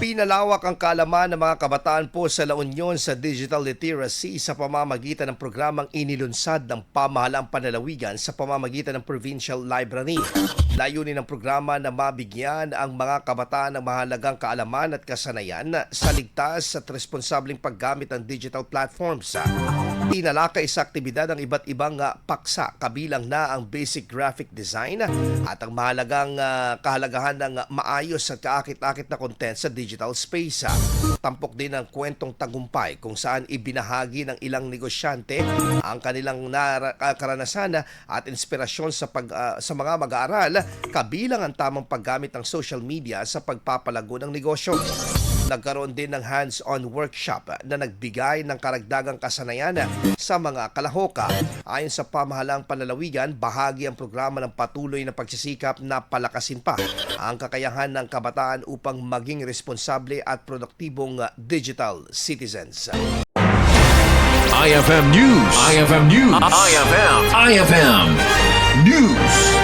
Pinalawak ang kaalaman ng mga kabataan po sa La Union sa digital literacy sa pamamagitan ng programang inilunsad ng Pamahalaang Panlalawigan sa pamamagitan ng Provincial Library. Layunin ng programa na mabigyan ang mga kabataan ng mahalagang kaalaman at kasanayan sa ligtas at responsableng paggamit ng digital platforms. Tinalakay sa aktibidad ang iba't ibang paksa, kabilang na ang basic graphic design at ang mahalagang kahalagahan ng maayos at kaakit-akit na content sa digital space. Tampok din ang kwentong tagumpay kung saan ibinahagi ng ilang negosyante ang kanilang karanasan at inspirasyon sa mga mag-aaral, kabilang ang tamang paggamit ng social media sa pagpapalago ng negosyo. Nagkaroon din ng hands-on workshop na nagbigay ng karagdagang kasanayan sa mga kalahoka. Ayon sa Pamahalaang Panlalawigan, bahagi ang programa ng patuloy na pagsisikap na palakasin pa ang kakayahan ng kabataan upang maging responsable at produktibong digital citizens. IFM News. IFM News. IFM News.